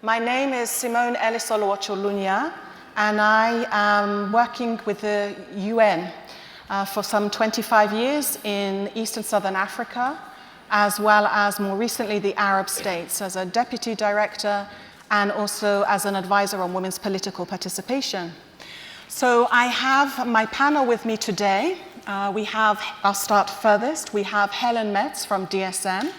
My name is Simone Elisolowocho-Lunya, and I am working with the UN for some 25 years in East and Southern Africa, as well as more recently the Arab states as a deputy director and also as an advisor on women's political participation. So I have my panel with me today. I'll start furthest. We have Helen Metz from DSM,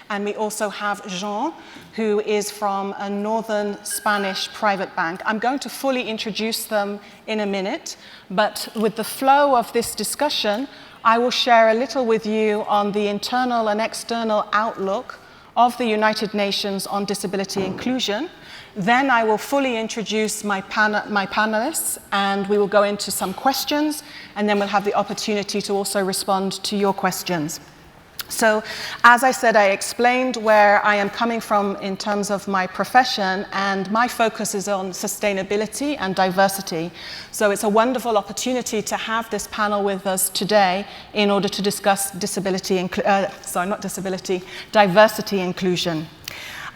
and we also have Jean, who is from a northern Spanish private bank. I'm going to fully introduce them in a minute, but with the flow of this discussion, I will share a little with you on the internal and external outlook of the United Nations on disability inclusion. Then I will fully introduce my panelists, and we will go into some questions, and then we'll have the opportunity to also respond to your questions. So, as I said, I explained where I am coming from in terms of my profession, and my focus is on sustainability and diversity. So it's a wonderful opportunity to have this panel with us today in order to discuss diversity inclusion.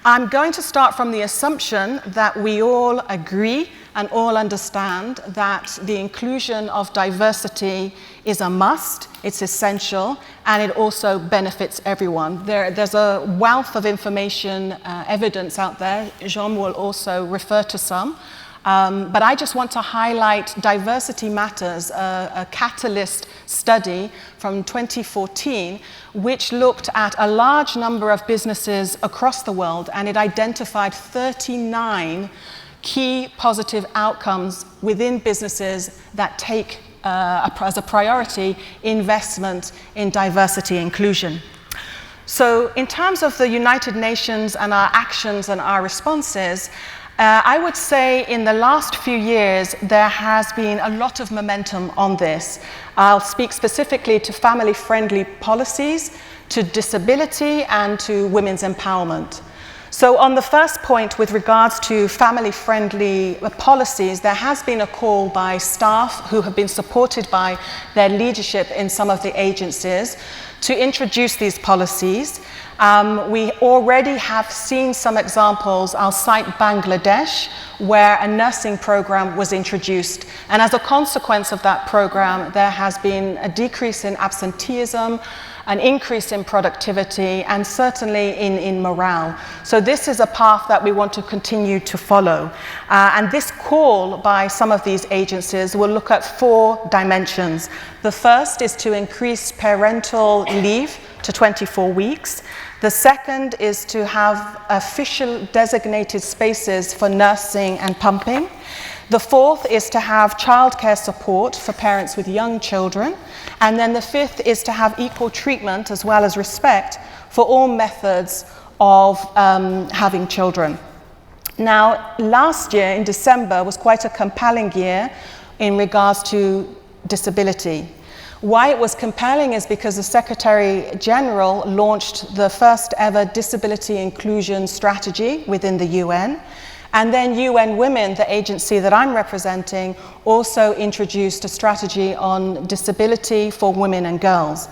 I'm going to start from the assumption that we all agree and all understand that the inclusion of diversity is a must, it's essential, and it also benefits everyone. There's a wealth of information, evidence out there. Jean will also refer to some. But I just want to highlight Diversity Matters, a catalyst study from 2014, which looked at a large number of businesses across the world, and it identified 39 key positive outcomes within businesses that take as a priority investment in diversity inclusion. So in terms of the United Nations and our actions and our responses, I would say in the last few years there has been a lot of momentum on this. I'll speak specifically to family-friendly policies, to disability, and to women's empowerment. So on the first point with regards to family-friendly policies, there has been a call by staff who have been supported by their leadership in some of the agencies to introduce these policies. We already have seen some examples. I'll cite Bangladesh, where a nursing program was introduced. And as a consequence of that program, there has been a decrease in absenteeism, an increase in productivity, and certainly in morale. So this is a path that we want to continue to follow. And this call by some of these agencies will look at 4 dimensions. The first is to increase parental leave to 24 weeks. The second is to have official designated spaces for nursing and pumping. The fourth is to have childcare support for parents with young children. And then the fifth is to have equal treatment as well as respect for all methods of having children. Now, last year in December was quite a compelling year in regards to disability. Why it was compelling is because the Secretary General launched the first ever disability inclusion strategy within the UN. And then UN Women, the agency that I'm representing, also introduced a strategy on disability for women and girls.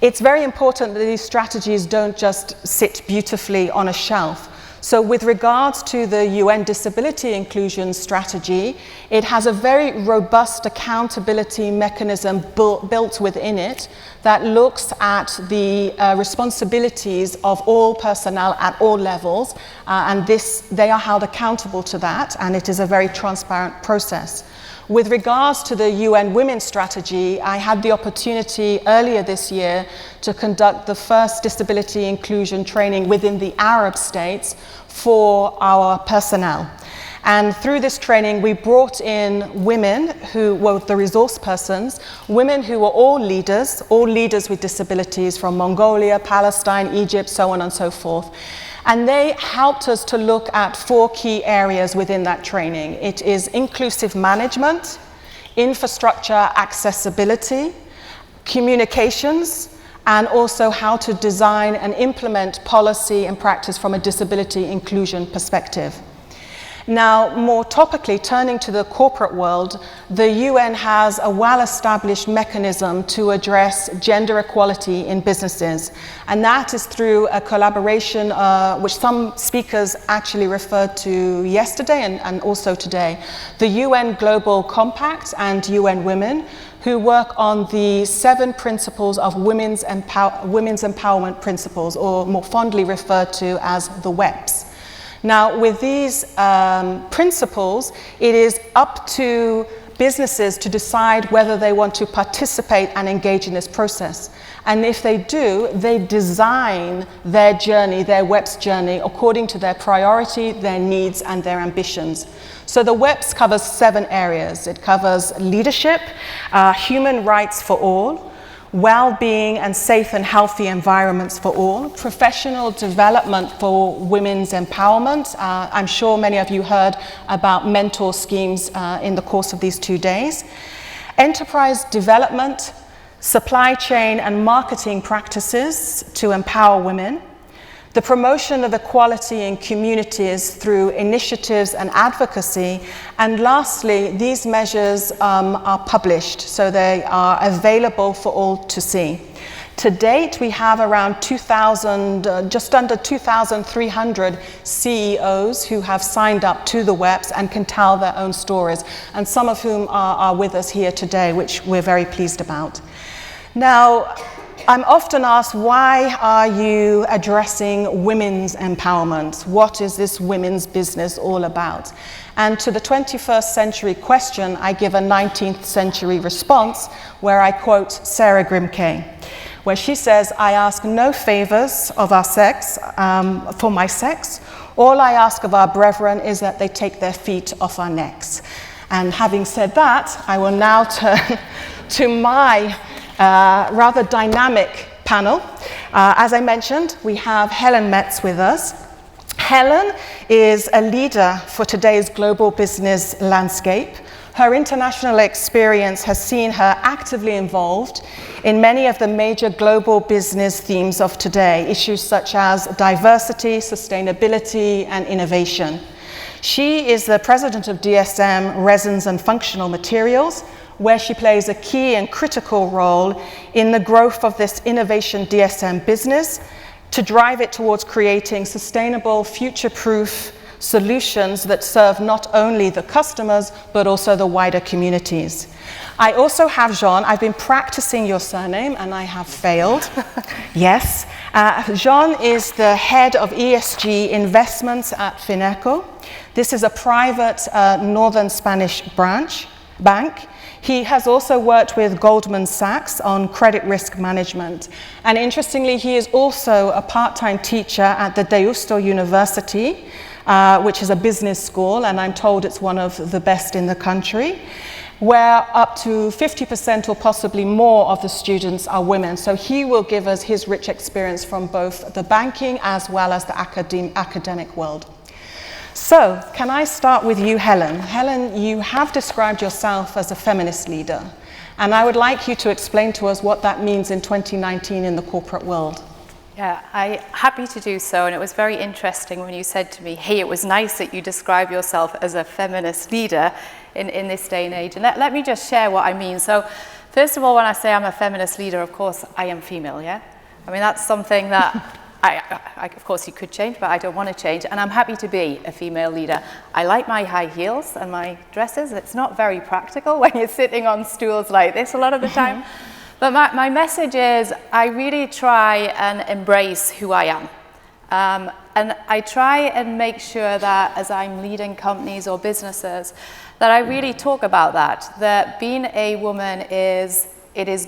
It's very important that these strategies don't just sit beautifully on a shelf. So with regards to the UN Disability Inclusion Strategy, it has a very robust accountability mechanism built within it that looks at the responsibilities of all personnel at all levels, and they are held accountable to that, and it is a very transparent process. With regards to the UN Women's Strategy, I had the opportunity earlier this year to conduct the first disability inclusion training within the Arab states for our personnel. And through this training, we brought in women who were the resource persons, women who were all leaders with disabilities from Mongolia, Palestine, Egypt, so on and so forth. And they helped us to look at 4 key areas within that training. It is inclusive management, infrastructure accessibility, communications, and also how to design and implement policy and practice from a disability inclusion perspective. Now, more topically, turning to the corporate world, the UN has a well-established mechanism to address gender equality in businesses, and that is through a collaboration which some speakers actually referred to yesterday and also today, the UN Global Compact and UN Women, who work on the 7 principles of women's empowerment principles, or more fondly referred to as the WEPs. Now, with these principles, it is up to businesses to decide whether they want to participate and engage in this process. And if they do, they design their journey, their WEPs journey, according to their priority, their needs, and their ambitions. So the WEPs covers 7 areas. It covers leadership, human rights for all, well-being and safe and healthy environments for all, professional development for women's empowerment. I'm sure many of you heard about mentor schemes in the course of these 2 days. Enterprise development, supply chain and marketing practices to empower women. The promotion of equality in communities through initiatives and advocacy. And lastly, these measures are published, so they are available for all to see. To date, we have around 2,000, just under 2,300 CEOs who have signed up to the WEPs and can tell their own stories, and some of whom are with us here today, which we're very pleased about. Now, I'm often asked, why are you addressing women's empowerment? What is this women's business all about? And to the 21st century question, I give a 19th century response where I quote Sarah Grimke, where she says, "I ask no favors of our sex, for my sex. All I ask of our brethren is that they take their feet off our necks." And having said that, I will now turn to my rather dynamic panel. As I mentioned, we have Helen Metz with us. Helen is a leader for today's global business landscape. Her international experience has seen her actively involved in many of the major global business themes of today, issues such as diversity, sustainability, and innovation. She is the president of DSM Resins and Functional Materials, where she plays a key and critical role in the growth of this innovation DSM business to drive it towards creating sustainable, future-proof solutions that serve not only the customers, but also the wider communities. I also have Jean. I've been practicing your surname, and I have failed. Yes. Jean is the head of ESG investments at Fineco. This is a private northern Spanish bank. He has also worked with Goldman Sachs on credit risk management. And interestingly, he is also a part-time teacher at the Deusto University, which is a business school, and I'm told it's one of the best in the country, where up to 50% or possibly more of the students are women. So he will give us his rich experience from both the banking as well as the academic world. So, can I start with you, Helen? Helen, you have described yourself as a feminist leader, and I would like you to explain to us what that means in 2019 in the corporate world. Yeah, I'm happy to do so, and it was very interesting when you said to me, hey, it was nice that you describe yourself as a feminist leader in this day and age. And let me just share what I mean. So, first of all, when I say I'm a feminist leader, of course, I am female, yeah? I mean, that's something that of course, you could change, but I don't want to change, and I'm happy to be a female leader. I like my high heels and my dresses. It's not very practical when you're sitting on stools like this a lot of the time. But my message is I really try and embrace who I am. And I try and make sure that as I'm leading companies or businesses, that I really talk about that being a woman is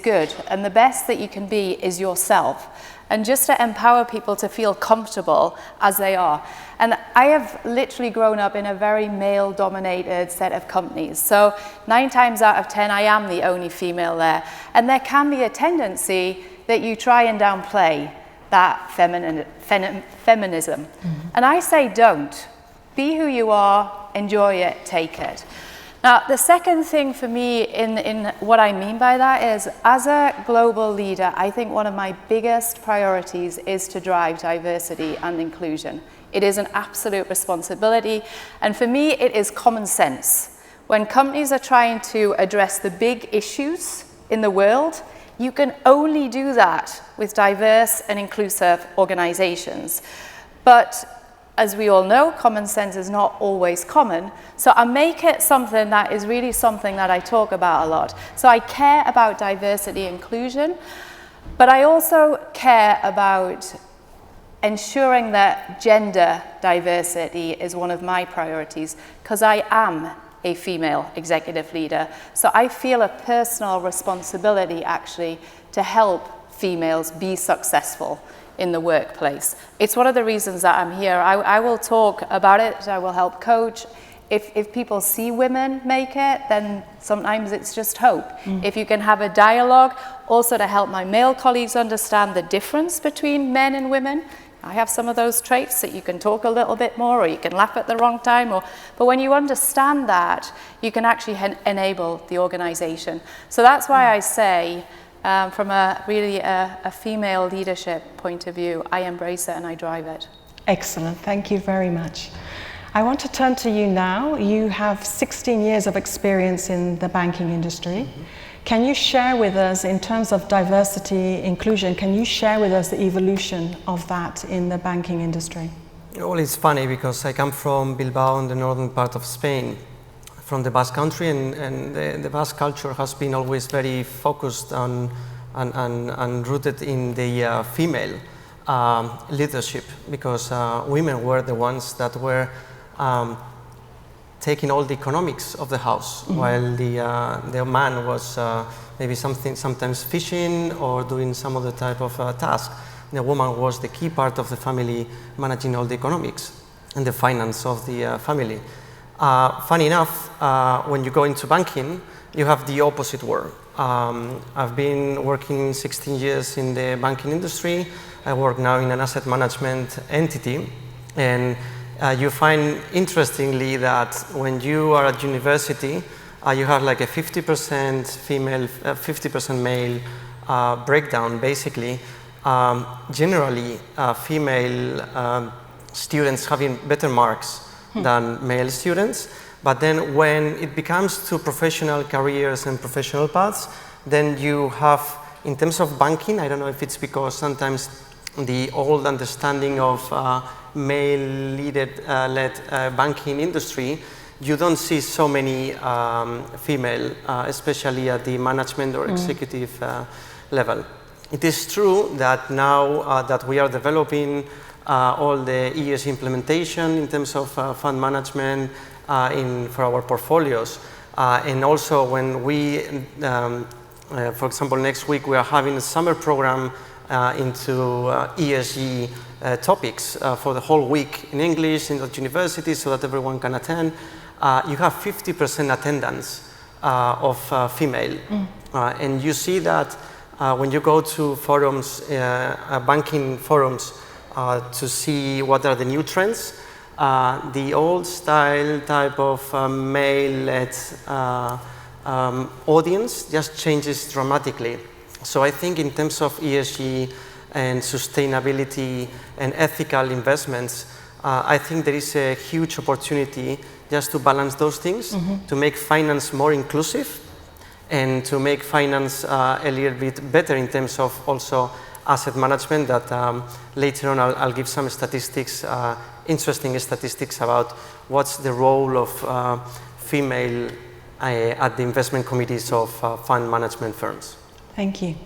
good, and the best that you can be is yourself. And just to empower people to feel comfortable as they are. And I have literally grown up in a very male-dominated set of companies. So 9 times out of 10, I am the only female there. And there can be a tendency that you try and downplay that feminism. Mm-hmm. And I say don't. Be who you are, enjoy it, take it. Now, the second thing for me in what I mean by that is, as a global leader, I think one of my biggest priorities is to drive diversity and inclusion. It is an absolute responsibility. And for me, it is common sense. When companies are trying to address the big issues in the world, you can only do that with diverse and inclusive organizations. But as we all know, common sense is not always common. So I make it something that is really something that I talk about a lot. So I care about diversity and inclusion, but I also care about ensuring that gender diversity is one of my priorities, because I am a female executive leader. So I feel a personal responsibility actually to help females be successful in the workplace. It's one of the reasons that I'm here. I will talk about it, I will help coach. If people see women make it, then sometimes it's just hope. If you can have a dialogue, also to help my male colleagues understand the difference between men and women. I have some of those traits that you can talk a little bit more, or you can laugh at the wrong time, but when you understand that, you can actually enable the organization. So that's why I say, from a really a female leadership point of view, I embrace it and I drive it. Excellent, thank you very much. I want to turn to you now. You have 16 years of experience in the banking industry. Can you share with us, in terms of diversity, inclusion, can you share with us the evolution of that in the banking industry? Well, it's funny because I come from Bilbao in the northern part of Spain, from the Basque country, and the Basque culture has been always very focused on and rooted in the female leadership, because women were the ones that were taking all the economics of the house, while the man was maybe sometimes fishing or doing some other type of task. The woman was the key part of the family, managing all the economics and the finance of the family. Funny enough, when you go into banking, you have the opposite world. I've been working 16 years in the banking industry. I work now in an asset management entity, and you find interestingly that when you are at university, you have like a 50% female, 50% male breakdown, basically. Generally, female students having better marks than male students, but then when it becomes to professional careers and professional paths, then you have, in terms of banking, I don't know if it's because sometimes the old understanding of male-led banking industry, you don't see so many female, especially at the management or executive level. It is true that now that we are developing all the ESG implementation in terms of fund management for our portfolios, and also when we, for example, next week we are having a summer program into ESG topics for the whole week in English in the university so that everyone can attend. You have 50% attendance of female. And you see that when you go to forums, banking forums, to see what are the new trends, the old style type of male-led audience just changes dramatically. So I think in terms of ESG and sustainability and ethical investments, I think there is a huge opportunity just to balance those things, to make finance more inclusive and to make finance a little bit better in terms of also asset management, that later on I'll give some statistics, interesting statistics about what's the role of female at the investment committees of fund management firms. Thank you.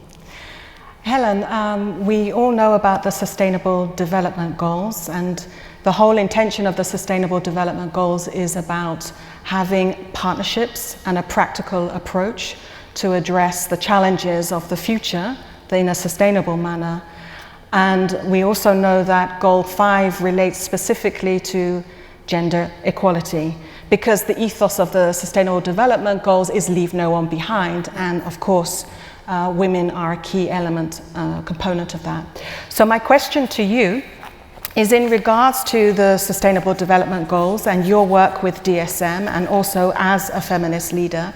Helen, we all know about the Sustainable Development Goals, and the whole intention of the Sustainable Development Goals is about having partnerships and a practical approach to address the challenges of the future in a sustainable manner. And we also know that Goal 5 relates specifically to gender equality, because the ethos of the Sustainable Development Goals is leave no one behind, and of course women are a key element, component of that. So my question to you is in regards to the Sustainable Development Goals and your work with DSM and also as a feminist leader.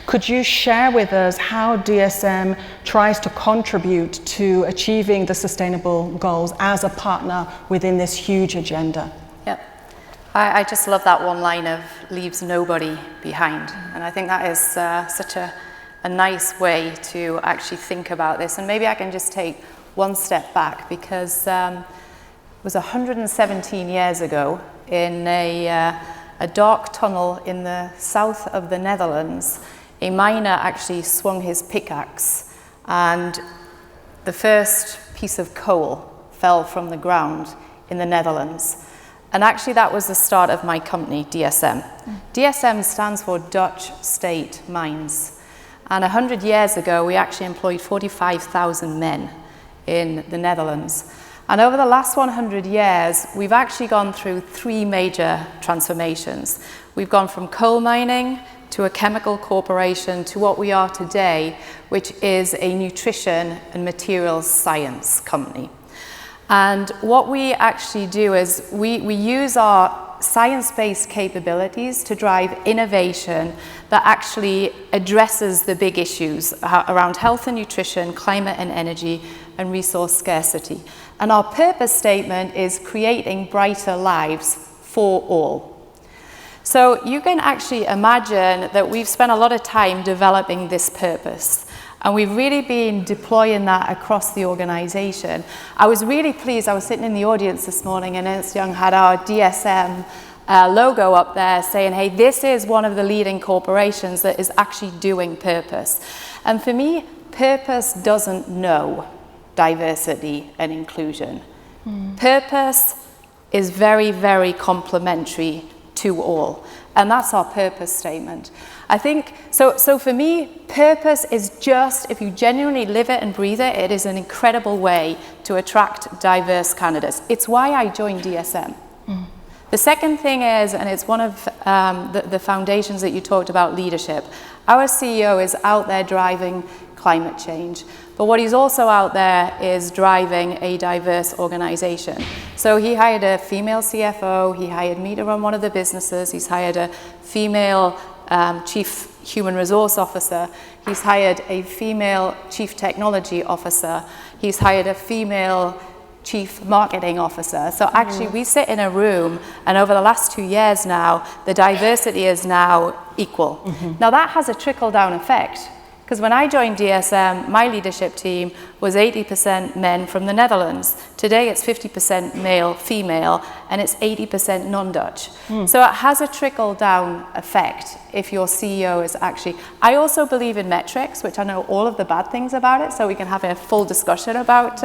Could you share with us how DSM tries to contribute to achieving the Sustainable Goals as a partner within this huge agenda? Yep. I just love that one line of leaves nobody behind. And I think that is such a nice way to actually think about this. And maybe I can just take one step back, because it was 117 years ago in a dark tunnel in the south of the Netherlands. A miner actually swung his pickaxe and the first piece of coal fell from the ground in the Netherlands. And actually that was the start of my company, DSM. DSM stands for Dutch State Mines. And 100 years ago, we actually employed 45,000 men in the Netherlands. And over the last 100 years, we've actually gone through 3 major transformations. We've gone from coal mining to a chemical corporation to what we are today, which is a nutrition and materials science company. And what we actually do is we use our science-based capabilities to drive innovation that actually addresses the big issues around health and nutrition, climate and energy, and resource scarcity. And our purpose statement is creating brighter lives for all. So you can actually imagine that we've spent a lot of time developing this purpose. And we've really been deploying that across the organization. I was really pleased. I was sitting in the audience this morning and Ernst Young had our DSM logo up there saying, hey, this is one of the leading corporations that is actually doing purpose. And for me, purpose doesn't know diversity and inclusion. Purpose is very, very complementary to all. And that's our purpose statement. I think, so for me, purpose is just, if you genuinely live it and breathe it, it is an incredible way to attract diverse candidates. It's why I joined DSM. The second thing is, and it's one of the foundations that you talked about, leadership. Our CEO is out there driving climate change. But what he's also out there is driving a diverse organization. So he hired a female CFO, he hired me to run one of the businesses, he's hired a female chief human resource officer, he's hired a female chief technology officer, he's hired a female chief marketing officer. So actually we sit in a room and over the last 2 years now, the diversity is now equal. Now that has a trickle-down effect. Because when I joined DSM, my leadership team was 80% men from the Netherlands. Today it's 50% male, female, and it's 80% non-Dutch. So it has a trickle-down effect if your CEO is actually... I also believe in metrics, which I know all of the bad things about it, so we can have a full discussion about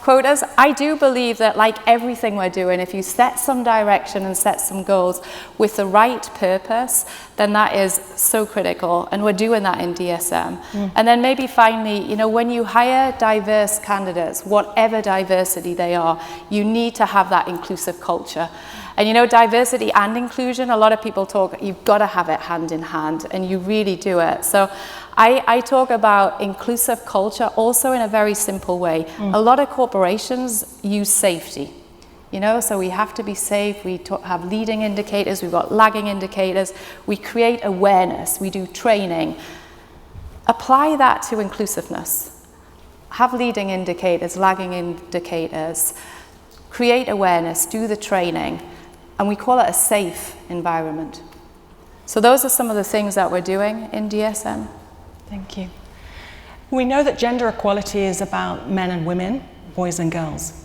quotas. I do believe that, like everything we're doing, if you set some direction and set some goals with the right purpose, then that is so critical, and we're doing that in DSM. And then maybe finally, you know, when you hire diverse candidates, whatever diversity they are, you need to have that inclusive culture. And you know, diversity and inclusion, a lot of people talk, you've got to have it hand in hand, and you really do it. So I talk about inclusive culture also in a very simple way. A lot of corporations use safety. You know, so we have to be safe, we have leading indicators, we've got lagging indicators, we create awareness, we do training. Apply that to inclusiveness. Have leading indicators, lagging indicators, create awareness, do the training, and we call it a safe environment. So those are some of the things that we're doing in DSM. Thank you. We know that gender equality is about men and women, boys and girls.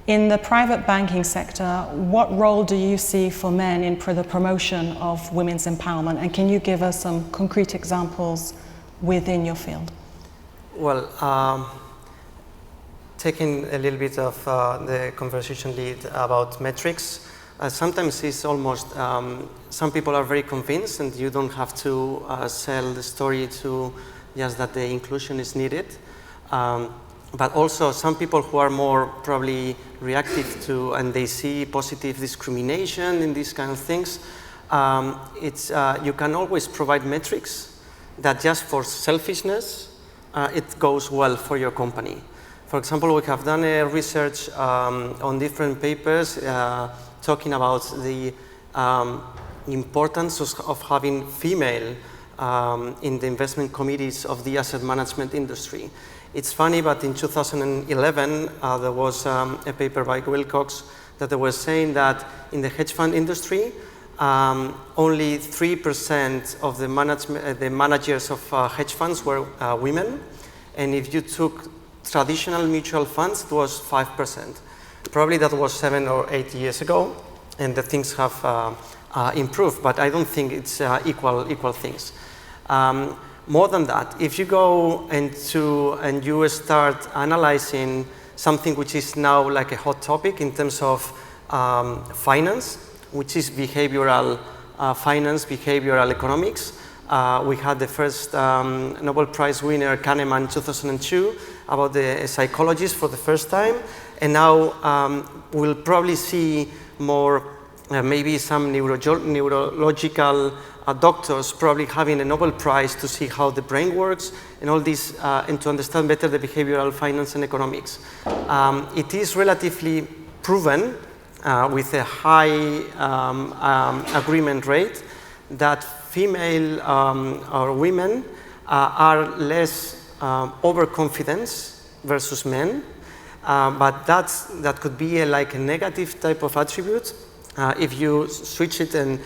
In the private banking sector, what role do you see for men in the promotion of women's empowerment? And can you give us some concrete examples within your field? Well, taking a little bit of the conversation lead about metrics, sometimes it's almost, some people are very convinced and you don't have to sell the story to just that the inclusion is needed. But also some people who are more probably reactive to, and they see positive discrimination in these kind of things, you can always provide metrics that just for selfishness, it goes well for your company. For example, we have done a research on different papers talking about the importance of having female in the investment committees of the asset management industry. It's funny, but in 2011, there was a paper by Wilcox that they were saying that in the hedge fund industry, only 3% of the managers of hedge funds were women. And if you took traditional mutual funds, it was 5%. Probably that was 7 or 8 years ago, and the things have improved, but I don't think it's equal things. More than that, if you go and you start analyzing something which is now like a hot topic in terms of finance, which is behavioral finance, behavioral economics. We had the first Nobel Prize winner, Kahneman, in 2002, about the psychologist for the first time. And now we'll probably see more, maybe some neurological doctors probably having a Nobel Prize to see how the brain works and all this, and to understand better the behavioral finance and economics. It is relatively proven with a high agreement rate that female or women are less overconfident versus men, but that could be like a negative type of attribute if you switch it and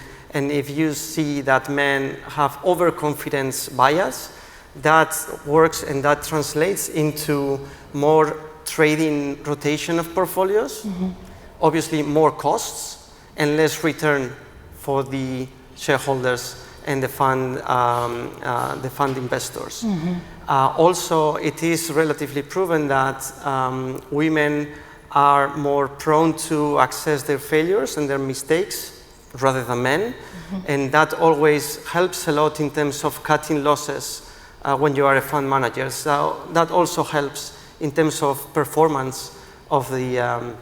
if you see that men have overconfidence bias. That works and that translates into more trading rotation of portfolios, obviously more costs and less return for the shareholders and the fund investors. Also, it is relatively proven that women are more prone to access their failures and their mistakes rather than men, and that always helps a lot in terms of cutting losses when you are a fund manager. So that also helps in terms of performance of the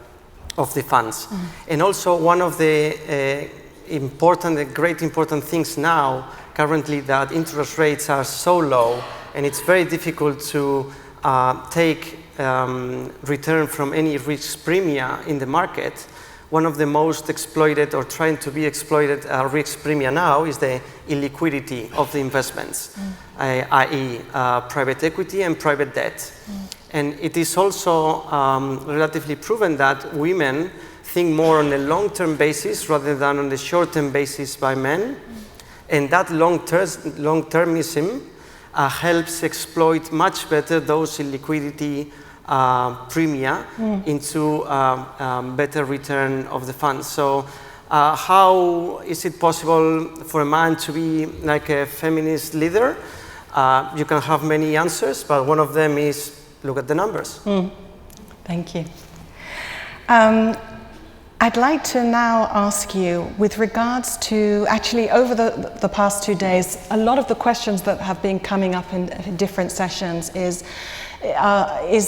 funds. And also one of the great important things now, currently, that interest rates are so low and it's very difficult to take return from any risk premia in the market. One of the most exploited or trying to be exploited risk premia now is the illiquidity of the investments, i.e. Private equity and private debt. And it is also relatively proven that women think more on a long-term basis rather than on the short-term basis by men. And that long-termism helps exploit much better those illiquidity premia into better return of the funds. So how is it possible for a man to be like a feminist leader? You can have many answers, but one of them is look at the numbers. Thank you. I'd like to now ask you, with regards to, actually over the past 2 days, a lot of the questions that have been coming up in different sessions is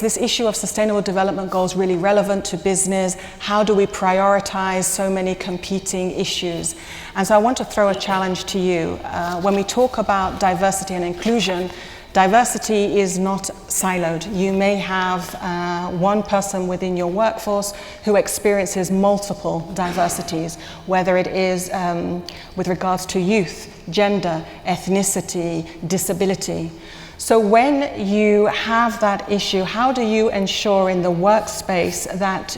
this issue of sustainable development goals really relevant to business? How do we prioritize so many competing issues? And so I want to throw a challenge to you. When we talk about diversity and inclusion, diversity is not siloed. You may have one person within your workforce who experiences multiple diversities, whether it is with regards to youth, gender, ethnicity, disability. So when you have that issue, how do you ensure in the workspace that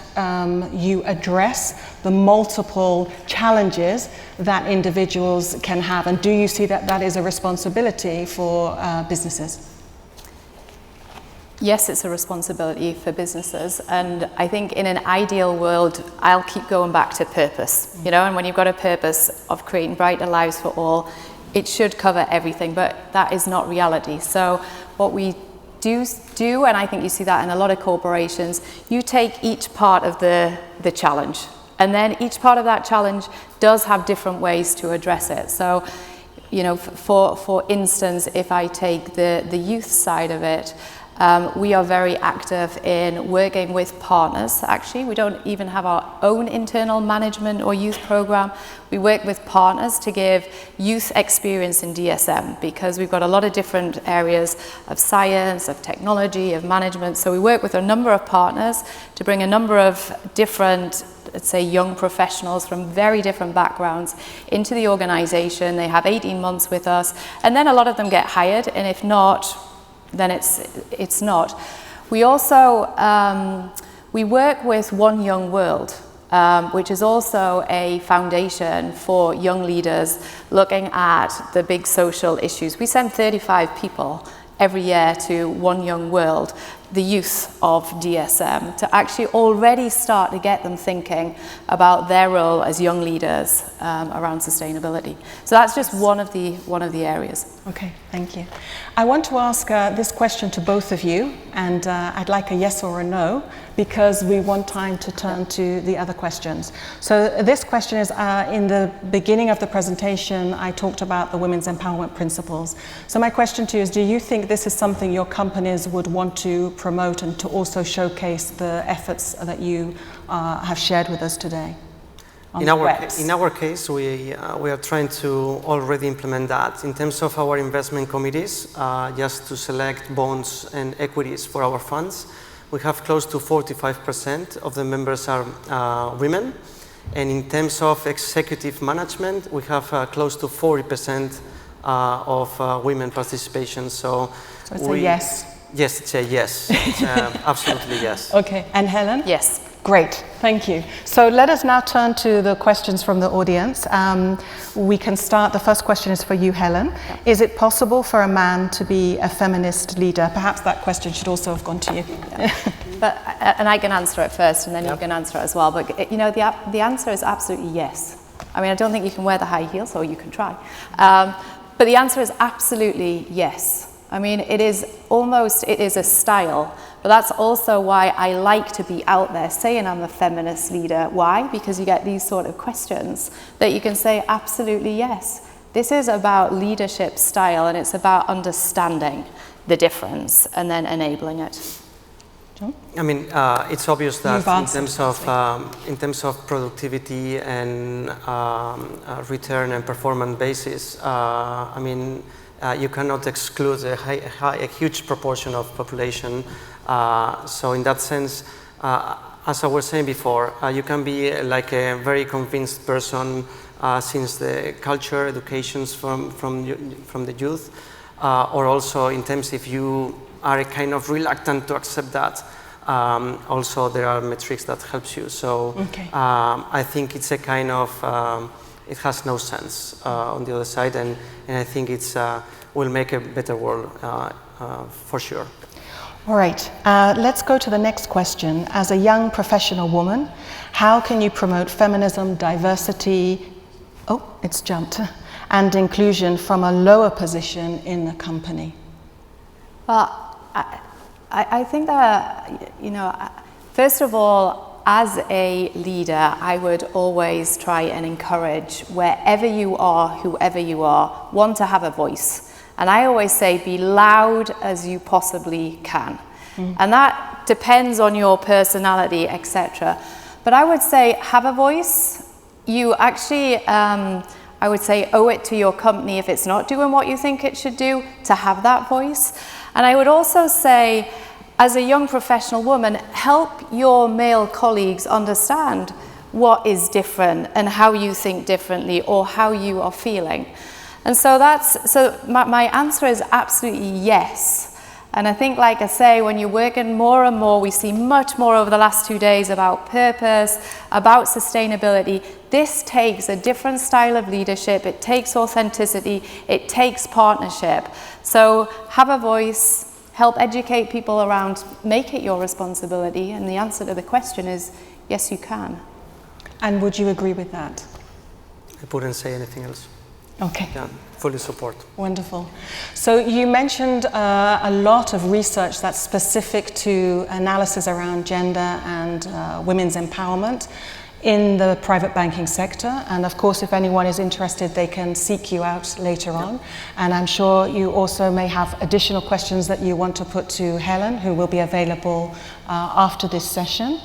you address the multiple challenges that individuals can have? And do you see that that is a responsibility for businesses? Yes, it's a responsibility for businesses. And I think in an ideal world, I'll keep going back to purpose. You know, and when you've got a purpose of creating brighter lives for all, it should cover everything, but that is not reality. So what we do, and I think you see that in a lot of corporations, you take each part of the challenge, and then each part of that challenge does have different ways to address it. So, you know, for instance, if I take the youth side of it, We are very active in working with partners, actually. We don't even have our own internal management or youth program. We work with partners to give youth experience in DSM, because we've got a lot of different areas of science, of technology, of management. So we work with a number of partners to bring a number of different, let's say, young professionals from very different backgrounds into the organization. They have 18 months with us, and then a lot of them get hired, and if not, then it's not. We also, we work with One Young World, which is also a foundation for young leaders looking at the big social issues. We send 35 people every year to One Young World, the youth of DSM, to actually already start to get them thinking about their role as young leaders around sustainability. So that's just one of the areas. Okay, thank you. I want to ask this question to both of you, and I'd like a yes or a no, because we want time to turn to the other questions. So this question is, in the beginning of the presentation, I talked about the women's empowerment principles. So my question to you is, do you think this is something your companies would want to promote and to also showcase the efforts that you have shared with us today? In our case, we are trying to already implement that. In terms of our investment committees, just to select bonds and equities for our funds, we have close to 45% of the members are women. And in terms of executive management, we have close to 40% of women participation. So it's a yes? Yes, it's a yes. It's absolutely yes. Okay, and Helen? Yes. Great, thank you. So let us now turn to the questions from the audience. We can start, the first question is for you, Helen. Yeah. Is it possible for a man to be a feminist leader? Perhaps that question should also have gone to you. Yeah. And I can answer it first, and then you can answer it as well. But you know, the answer is absolutely yes. I mean, I don't think you can wear the high heels, or you can try. But the answer is absolutely yes. I mean, it is a style, but that's also why I like to be out there saying I'm a feminist leader. Why? Because you get these sort of questions that you can say absolutely yes. This is about leadership style, and it's about understanding the difference and then enabling it. John? I mean, it's obvious that in terms of productivity and return and performance basis, I mean, you cannot exclude a huge proportion of population. So in that sense, as I was saying before, you can be like a very convinced person since the culture, educations from the youth, or also in terms if you are kind of reluctant to accept that, also there are metrics that helps you. So okay. I think it's a kind of, it has no sense on the other side, and I think it's will make a better world for sure. All right, let's go to the next question. As a young professional woman, how can you promote feminism, diversity, it's jumped, and inclusion from a lower position in the company? Well, I think that, you know, first of all, as a leader, I would always try and encourage wherever you are, whoever you are, one, to have a voice. And I always say, be loud as you possibly can. And that depends on your personality, etc. But I would say, have a voice. You actually, I would say, owe it to your company, if it's not doing what you think it should do, to have that voice. And I would also say, as a young professional woman, help your male colleagues understand what is different and how you think differently or how you are feeling. And so my answer is absolutely yes. And I think, like I say, when you're working more and more, we see much more over the last 2 days about purpose, about sustainability. This takes a different style of leadership. It takes authenticity. It takes partnership. So have a voice, help educate people around, make it your responsibility. And the answer to the question is, yes, you can. And would you agree with that? I wouldn't say anything else. Okay. Yeah, fully support. Wonderful. So you mentioned a lot of research that's specific to analysis around gender and women's empowerment. in the private banking sector. And of course, if anyone is interested, they can seek you out later on. And I'm sure you also may have additional questions that you want to put to Helen, who will be available after this session.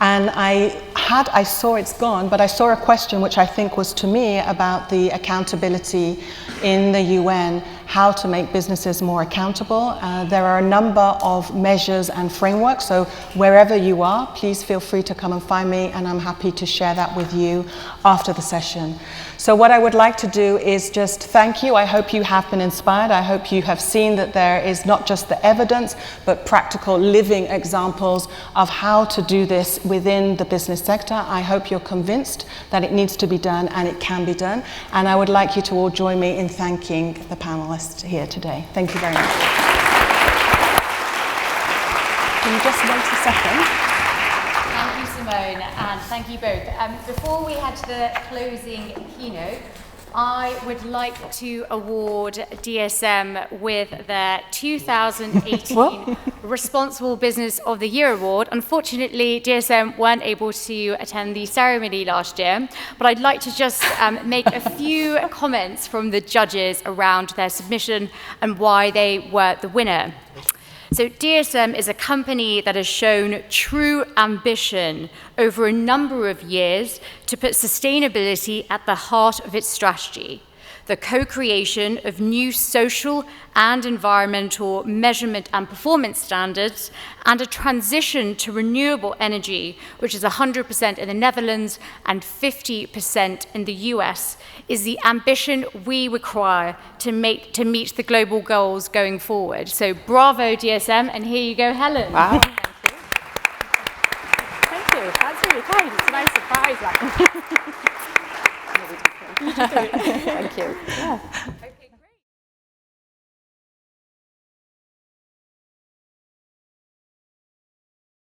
And I saw it's gone, but I saw a question which I think was to me about the accountability in the UN, how to make businesses more accountable. There are a number of measures and frameworks, so wherever you are, please feel free to come and find me, and I'm happy to share that with you after the session. So what I would like to do is just thank you. I hope you have been inspired. I hope you have seen that there is not just the evidence, but practical living examples of how to do this within the business sector. I hope you're convinced that it needs to be done and it can be done. And I would like you to all join me in thanking the panelists here today. Thank you very much. Can you just wait a second? Thank you, Simone, and thank you both. Before we head to the closing keynote, I would like to award DSM with their 2018 Responsible Business of the Year Award. Unfortunately, DSM weren't able to attend the ceremony last year, but I'd like to just make a few comments from the judges around their submission and why they were the winner. So DSM is a company that has shown true ambition over a number of years to put sustainability at the heart of its strategy. The co-creation of new social and environmental measurement and performance standards, and a transition to renewable energy, which is 100% in the Netherlands and 50% in the US, is the ambition we require to meet the global goals going forward. So bravo, DSM, and here you go, Helen. Wow. Thank you. That's really kind. It's a nice surprise. Thank you. Yeah.